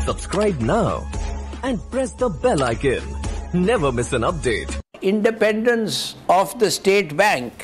Subscribe now and press the bell icon. Never miss an update. Independence of the state bank.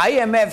IMF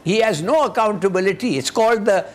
he has no accountability. It's called the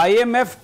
IMF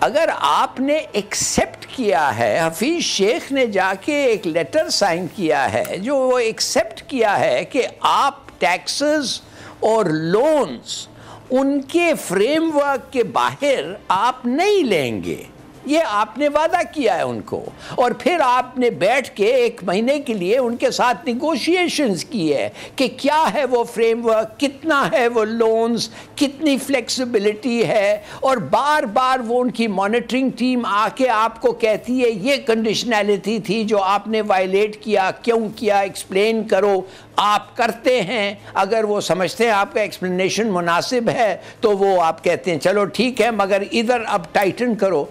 اگر آپ نے accept کیا ہے, حفیظ شیخ نے جا کے ایک لیٹر سائن کیا ہے جو وہ ایکسیپٹ کیا ہے کہ آپ ٹیکسز اور لونز ان کے فریم ورک کے باہر آپ نہیں لیں گے, یہ آپ نے وعدہ کیا ہے ان کو, اور پھر آپ نے بیٹھ کے 1 مہینے کے لیے ان کے ساتھ نیگوشیشنز کی ہے کہ کیا ہے وہ فریم ورک, کتنا ہے وہ لونز, کتنی فلیکسیبلٹی ہے, اور بار بار وہ ان کی مانیٹرنگ ٹیم آ کے آپ کو کہتی ہے یہ کنڈیشنلٹی تھی جو آپ نے وائلیٹ کیا, کیوں کیا, ایکسپلین کرو. آپ کرتے ہیں, اگر وہ سمجھتے ہیں آپ کا ایکسپلینیشن مناسب ہے تو وہ آپ کہتے ہیں چلو ٹھیک ہے مگر ادھر اب ٹائٹن کرو.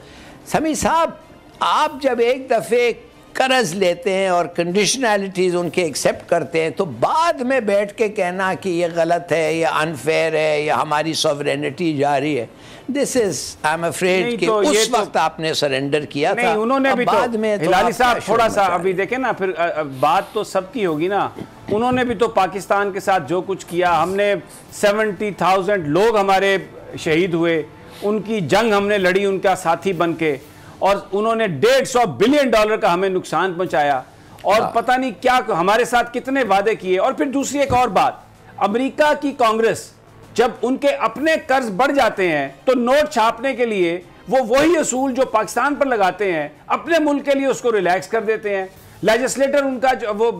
سمیع صاحب, آپ جب ایک دفعے قرض لیتے ہیں اور کنڈیشنالٹیز ان کے ایکسیپٹ کرتے ہیں تو بعد میں بیٹھ کے کہنا کہ یہ غلط ہے, یہ انفیئر ہے, یا ہماری سوورینٹی جا رہی ہے, دس از آئی ایم افریڈ کہ اس وقت آپ نے سرنڈر کیا تھا. نہیں, انہوں نے بھی تو, ہلالی صاحب تھوڑا سا ابھی دیکھیں نا, پھر بات تو سب کی ہوگی نا. انہوں نے بھی تو پاکستان کے ساتھ جو کچھ کیا, ہم نے 70,000 لوگ ہمارے شہید ہوئے, ان کی جنگ ہم نے لڑی ان کا ساتھی بن کے, اور انہوں نے $150 بلین کا ہمیں نقصان پہنچایا, اور پتہ نہیں کیا ہمارے ساتھ کتنے وعدے کیے. اور پھر دوسری ایک اور بات, امریکہ کی کانگریس جب ان کے اپنے قرض بڑھ جاتے ہیں تو نوٹ چھاپنے کے لیے وہ وہی اصول جو پاکستان پر لگاتے ہیں اپنے ملک کے لیے اس کو ریلیکس کر دیتے ہیں. لیجسلیٹر ان کا وہ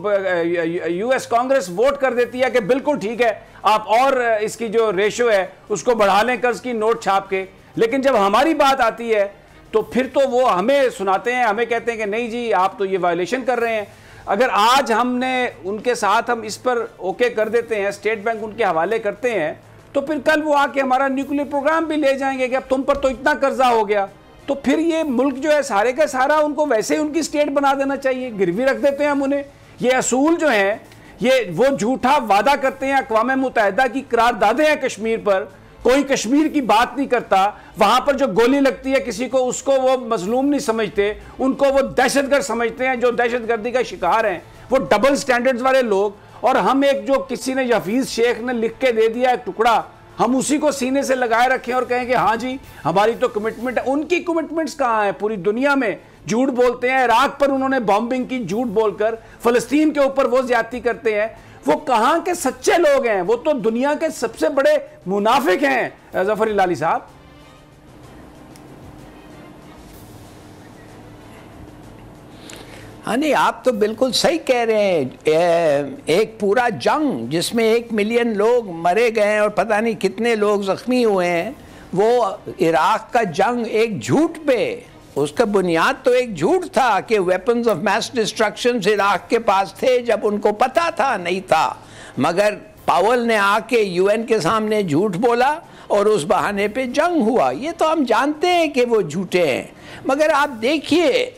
یو ایس کانگریس ووٹ کر دیتی ہے کہ بالکل ٹھیک ہے, آپ اور اس کی جو ریشو ہے اس کو بڑھا لیں قرض کی نوٹ چھاپ کے. لیکن جب ہماری بات آتی ہے تو پھر تو وہ ہمیں سناتے ہیں, ہمیں کہتے ہیں کہ نہیں جی آپ تو یہ وائلیشن کر رہے ہیں. اگر آج ہم نے ان کے ساتھ ہم اس پر اوکے کر دیتے ہیں, اسٹیٹ بینک ان کے حوالے کرتے ہیں, تو پھر کل وہ آ کے ہمارا نیوکلیر پروگرام بھی لے جائیں گے کہ اب تم پر تو اتنا قرضہ ہو گیا, تو پھر یہ ملک جو ہے سارے کا سارا ان کو ویسے ہی ان کی اسٹیٹ بنا دینا چاہیے, گروی رکھ دیتے ہیں ہم انہیں. یہ اصول جو ہیں یہ وہ جھوٹا وعدہ کرتے ہیں, اقوام متحدہ کی قراردادیں ہیں کشمیر پر, کوئی کشمیر کی بات نہیں کرتا, وہاں پر جو گولی لگتی ہے کسی کو اس کو وہ مظلوم نہیں سمجھتے, ان کو وہ دہشت گرد سمجھتے ہیں جو دہشت گردی کا شکار ہیں, وہ ڈبل سٹینڈرڈز والے لوگ. اور ہم ایک جو کسی نے حفیظ شیخ نے لکھ کے دے دیا ایک ٹکڑا, ہم اسی کو سینے سے لگائے رکھیں اور کہیں کہ ہاں جی ہماری تو کمٹمنٹ ہے. ان کی کمٹمنٹس کہاں ہیں؟ پوری دنیا میں جھوٹ بولتے ہیں. عراق پر انہوں نے بامبنگ کی جھوٹ بول کر, فلسطین کے اوپر وہ زیادتی کرتے ہیں. وہ کہاں کے سچے لوگ ہیں؟ وہ تو دنیا کے سب سے بڑے منافق ہیں ظفر ہلالی صاحب. ہاں نہیں, آپ تو بالکل صحیح کہہ رہے ہیں. ایک پورا جنگ جس میں 1 ملین لوگ مرے گئے ہیں اور پتہ نہیں کتنے لوگ زخمی ہوئے ہیں, وہ عراق کا جنگ ایک جھوٹ پہ, اس کا بنیاد تو ایک جھوٹ تھا کہ weapons of mass destruction Iraq کے پاس تھے, جب ان کو پتہ تھا نہیں تھا, مگر پاول نے آ کے UN کے سامنے جھوٹ بولا اور اس بہانے پہ جنگ ہوا. یہ تو ہم جانتے ہیں کہ وہ جھوٹے ہیں. مگر آپ دیکھیے,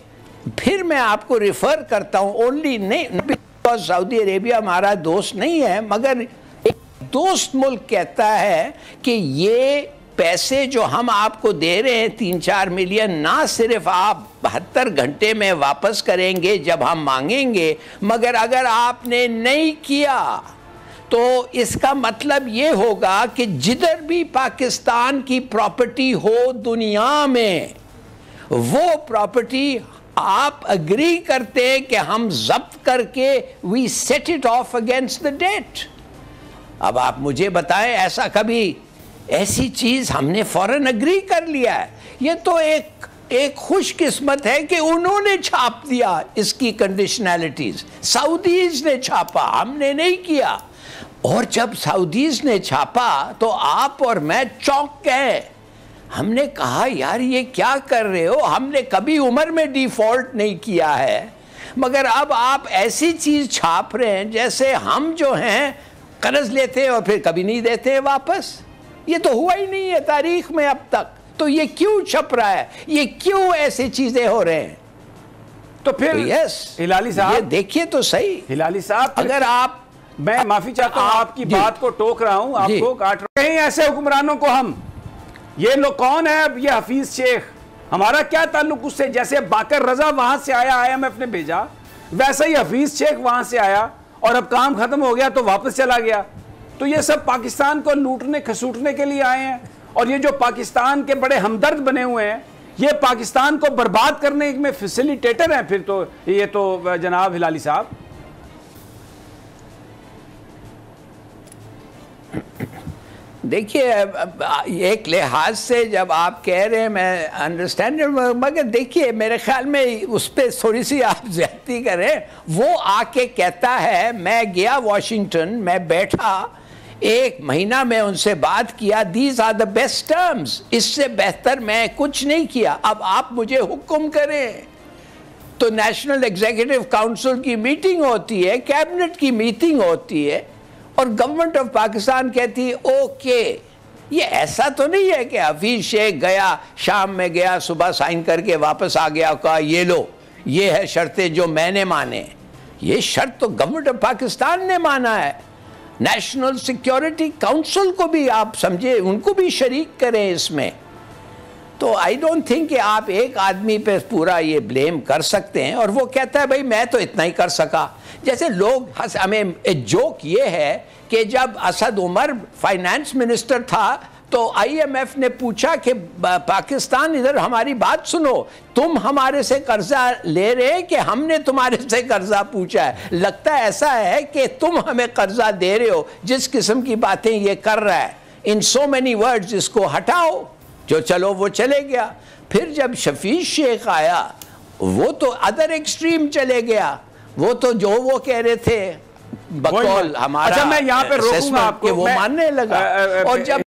پھر میں آپ کو ریفر کرتا ہوں, اونلی نہیں بیکاز سعودی عربیہ ہمارا دوست نہیں ہے, مگر ایک دوست ملک کہتا ہے کہ یہ پیسے جو ہم آپ کو دے رہے ہیں 3-4 ملین, نہ صرف آپ 72 گھنٹے میں واپس کریں گے جب ہم مانگیں گے, مگر اگر آپ نے نہیں کیا تو اس کا مطلب یہ ہوگا کہ جدھر بھی پاکستان کی پراپرٹی ہو دنیا میں, وہ پراپرٹی آپ اگری کرتے ہیں کہ ہم ضبط کر کے we set it off against the debt. اب آپ مجھے بتائیں, ایسا کبھی ایسی چیز ہم نے فوراً اگری کر لیا ہے؟ یہ تو ایک خوش قسمت ہے کہ انہوں نے چھاپ دیا اس کی کنڈیشنالٹیز, سعودیز نے چھاپا, ہم نے نہیں کیا. اور جب سعودیز نے چھاپا تو آپ اور میں چونک گئے. ہم نے کہا یار یہ کیا کر رہے ہو, ہم نے کبھی عمر میں ڈیفالٹ نہیں کیا ہے, مگر اب آپ ایسی چیز چھاپ رہے ہیں جیسے ہم جو ہیں قرض لیتے ہیں اور پھر کبھی نہیں دیتے ہیں واپس. یہ تو ہوا ہی نہیں ہے تاریخ میں اب تک, تو یہ کیوں چھپ رہا ہے, یہ کیوں ایسی چیزیں ہو رہے ہیں؟ تو پھر یس ہلالی صاحب یہ دیکھیے تو صحیح. ہلالی صاحب اگر آپ, میں معافی چاہتا ہوں آپ کی بات کو ٹوک رہا ہوں, آپ کو کاٹ رہا ہوں. کہیں ایسے حکمرانوں کو ہم, یہ لوگ کون ہے اب یہ حفیظ شیخ, ہمارا کیا تعلق اس سے؟ جیسے باقر رضا وہاں سے آیا, IMF نے بھیجا, ویسا ہی حفیظ شیخ وہاں سے آیا اور اب کام ختم ہو گیا تو واپس چلا گیا. تو یہ سب پاکستان کو لوٹنے کھسوٹنے کے لیے آئے ہیں, اور یہ جو پاکستان کے بڑے ہمدرد بنے ہوئے ہیں, یہ پاکستان کو برباد کرنے میں فیسیلیٹیٹر ہیں پھر تو یہ تو جناب ہلالی صاحب. دیکھیے ایک لحاظ سے جب آپ کہہ رہے ہیں میں انڈرسٹینڈ، مگر دیکھیے میرے خیال میں اس پہ تھوڑی سی آپ زیادتی کریں. وہ آ کے کہتا ہے میں گیا واشنگٹن، میں بیٹھا 1 مہینہ میں ان سے بات کیا، these are the best terms, اس سے بہتر میں کچھ نہیں کیا، اب آپ مجھے حکم کریں. تو نیشنل ایگزیکٹو کاؤنسل کی میٹنگ ہوتی ہے، کیبنٹ کی میٹنگ ہوتی ہے، اور گورنمنٹ آف پاکستان کہتی ہے اوکے. یہ ایسا تو نہیں ہے کہ حفیظ شیخ گیا، شام میں گیا، صبح سائن کر کے واپس آ گیا، کہا یہ لو یہ ہے شرطیں جو میں نے مانے. یہ شرط تو گورنمنٹ آف پاکستان نے مانا ہے. نیشنل سیکیورٹی کاؤنسل کو بھی آپ سمجھے، ان کو بھی شریک کریں اس میں. تو آئی ڈونٹ تھنک کہ آپ ایک آدمی پہ پورا یہ بلیم کر سکتے ہیں. اور وہ کہتا ہے بھائی میں تو اتنا ہی کر سکا. جیسے لوگ ہمیں جوک یہ ہے کہ جب اسد عمر فائنانس منسٹر تھا تو آئی ایم ایف نے پوچھا کہ پاکستان ادھر ہماری بات سنو، تم ہمارے سے قرضہ لے رہے کہ ہم نے تمہارے سے قرضہ پوچھا ہے؟ لگتا ہے ایسا ہے کہ تم ہمیں قرضہ دے رہے ہو. جس قسم کی باتیں یہ کر رہا ہے ان سو مینی ورڈز، اس کو ہٹاؤ. جو چلو وہ چلے گیا. پھر جب شفیع شیخ آیا وہ تو ادر ایکسٹریم چلے گیا. وہ تو جو وہ کہہ رہے تھے بقول ہمارا اچھا میں یہاں پہ روکوں گا آپ کو، وہ ماننے لگا. اور جب